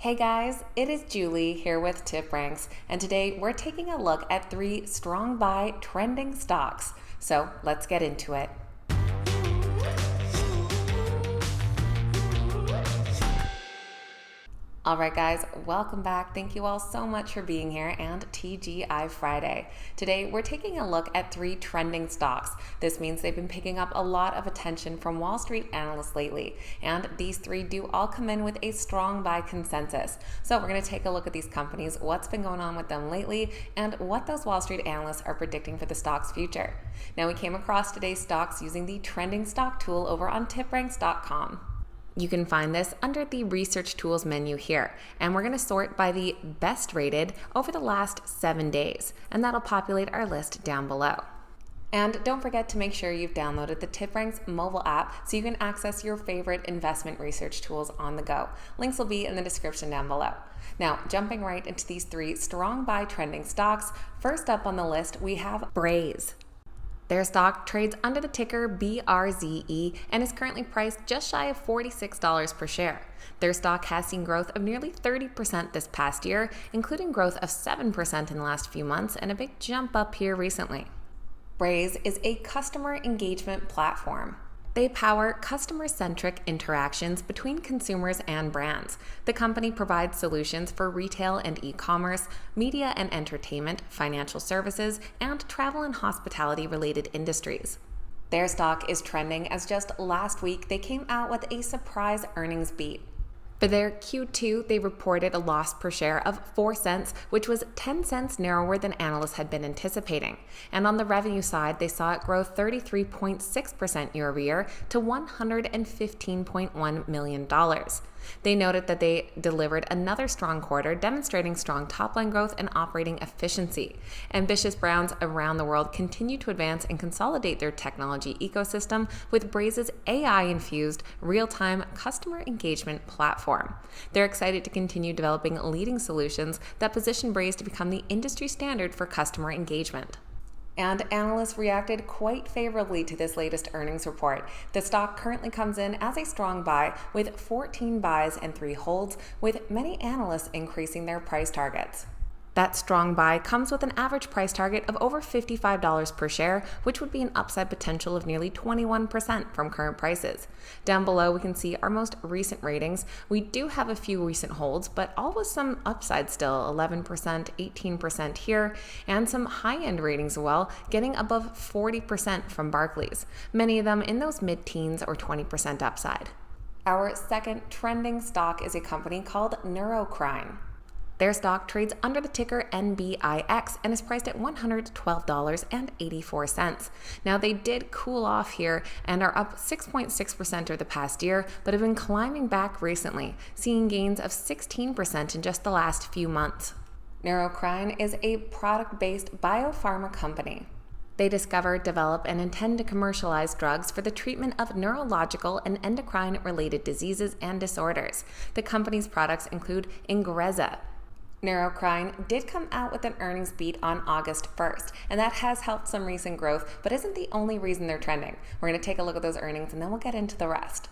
Hey guys, it is Julie here with TipRanks, and today we're taking a look at 3 strong buy trending stocks. So let's get into it. Alright guys, welcome back. Thank you all so much for being here and TGI Friday. Today we're taking a look at 3 trending stocks. This means they've been picking up a lot of attention from Wall Street Analysts lately, and these 3 do all come in with a strong buy consensus. So we're going to take a look at these companies, what's been going on with them lately, and what those Wall Street Analysts are predicting for the stock's future. Now we came across today's stocks using the trending stock tool over on TipRanks.com. You can find this under the Research Tools menu here, and we're going to sort by the best rated over the last 7 days, and that'll populate our list down below. And don't forget to make sure you've downloaded the TipRanks mobile app so you can access your favorite investment research tools on the go. Links will be in the description down below. Now, jumping right into these 3 strong buy trending stocks, first up on the list we have Braze. Their stock trades under the ticker BRZE and is currently priced just shy of $46 per share. Their stock has seen growth of nearly 30% this past year, including growth of 7% in the last few months and a big jump up here recently. Braze is a customer engagement platform. They power customer-centric interactions between consumers and brands. The company provides solutions for retail and e-commerce, media and entertainment, financial services, and travel and hospitality-related industries. Their stock is trending as just last week they came out with a surprise earnings beat. For their Q2, they reported a loss per share of 4 cents, which was 10 cents narrower than analysts had been anticipating. And on the revenue side, they saw it grow 33.6% year over year to $115.1 million. They noted that they delivered another strong quarter, demonstrating strong top-line growth and operating efficiency. Ambitious brands around the world continue to advance and consolidate their technology ecosystem with Braze's AI-infused real-time customer engagement platform. They're excited to continue developing leading solutions that position Braze to become the industry standard for customer engagement. And analysts reacted quite favorably to this latest earnings report. The stock currently comes in as a strong buy with 14 buys and 3 holds, with many analysts increasing their price targets. That strong buy comes with an average price target of over $55 per share, which would be an upside potential of nearly 21% from current prices. Down below, we can see our most recent ratings. We do have a few recent holds, but all with some upside still, 11%, 18% here, and some high-end ratings as well, getting above 40% from Barclays, many of them in those mid-teens or 20% upside. Our second trending stock is a company called Neurocrine. Their stock trades under the ticker NBIX and is priced at $112.84. Now, they did cool off here and are up 6.6% over the past year, but have been climbing back recently, seeing gains of 16% in just the last few months. Neurocrine is a product-based biopharma company. They discover, develop, and intend to commercialize drugs for the treatment of neurological and endocrine-related diseases and disorders. The company's products include BRZE. Neurocrine did come out with an earnings beat on August 1st, and that has helped some recent growth, but isn't the only reason they're trending. We're going to take a look at those earnings, and then we'll get into the rest.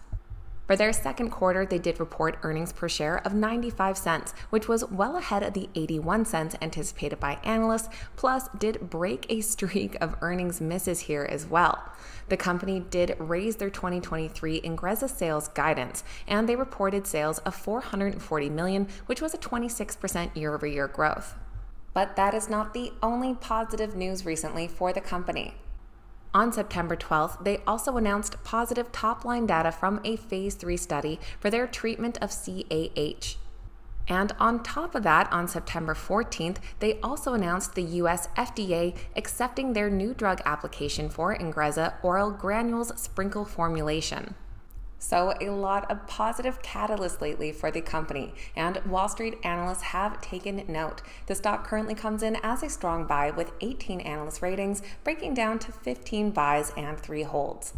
For their second quarter, they did report earnings per share of 95 cents, which was well ahead of the 81 cents anticipated by analysts, plus did break a streak of earnings misses here as well. The company did raise their 2023 BRZE sales guidance, and they reported sales of $440 million, which was a 26% year-over-year growth. But that is not the only positive news recently for the company. On September 12th, they also announced positive top-line data from a Phase 3 study for their treatment of CAH. And on top of that, on September 14th, they also announced the US FDA accepting their new drug application for BRZE oral granules sprinkle formulation. So a lot of positive catalysts lately for the company, and Wall Street analysts have taken note. The stock currently comes in as a strong buy with 18 analyst ratings, breaking down to 15 buys and 3 holds.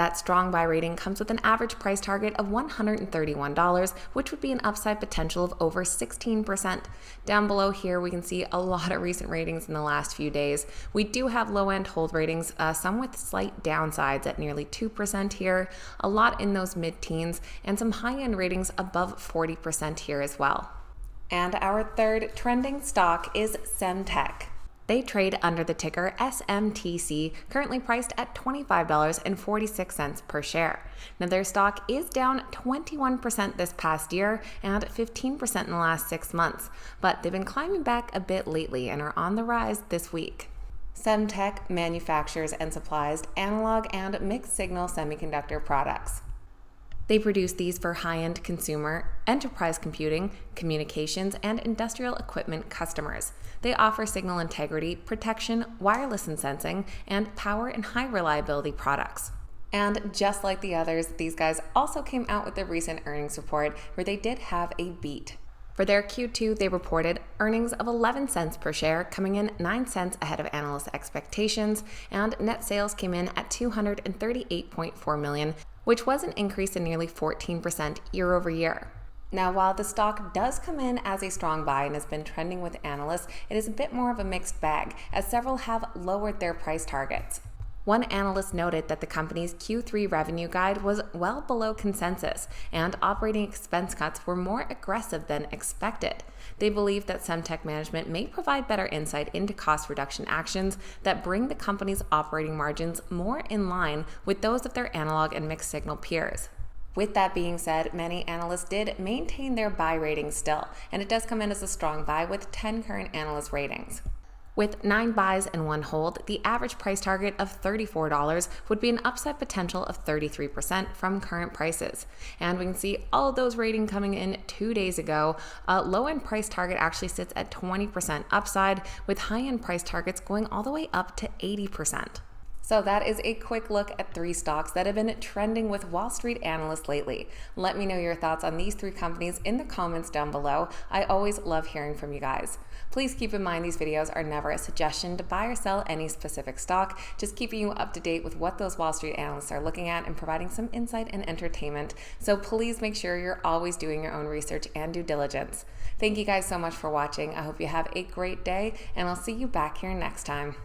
That strong buy rating comes with an average price target of $131, which would be an upside potential of over 16%. Down below here, we can see a lot of recent ratings in the last few days. We do have low-end hold ratings, some with slight downsides at nearly 2% here, a lot in those mid-teens, and some high-end ratings above 40% here as well. And our third trending stock is Semtech. They trade under the ticker SMTC, currently priced at $25.46 per share. Now, their stock is down 21% this past year and 15% in the last 6 months, but they've been climbing back a bit lately and are on the rise this week. Semtech manufactures and supplies analog and mixed-signal semiconductor products. They produce these for high-end consumer, enterprise computing, communications, and industrial equipment customers. They offer signal integrity, protection, wireless and sensing, and power and high reliability products. And just like the others, these guys also came out with a recent earnings report where they did have a beat. For their Q2, they reported earnings of 11 cents per share, coming in 9 cents ahead of analyst expectations, and net sales came in at $238.4 million, which was an increase in nearly 14% year over year. Now, while the stock does come in as a strong buy and has been trending with analysts, it is a bit more of a mixed bag, as several have lowered their price targets. One analyst noted that the company's Q3 revenue guide was well below consensus, and operating expense cuts were more aggressive than expected. They believe that Semtech management may provide better insight into cost reduction actions that bring the company's operating margins more in line with those of their analog and mixed signal peers. With that being said, many analysts did maintain their buy ratings still, and it does come in as a strong buy with 10 current analyst ratings. With 9 buys and 1 hold, the average price target of $34 would be an upside potential of 33% from current prices. And we can see all of those ratings coming in 2 days ago. Low-end price target actually sits at 20% upside, with high-end price targets going all the way up to 80%. So that is a quick look at 3 stocks that have been trending with Wall Street Analysts lately. Let me know your thoughts on these 3 companies in the comments down below. I always love hearing from you guys. Please keep in mind these videos are never a suggestion to buy or sell any specific stock, just keeping you up to date with what those Wall Street analysts are looking at and providing some insight and entertainment. So please make sure you're always doing your own research and due diligence. Thank you guys so much for watching. I hope you have a great day, and I'll see you back here next time.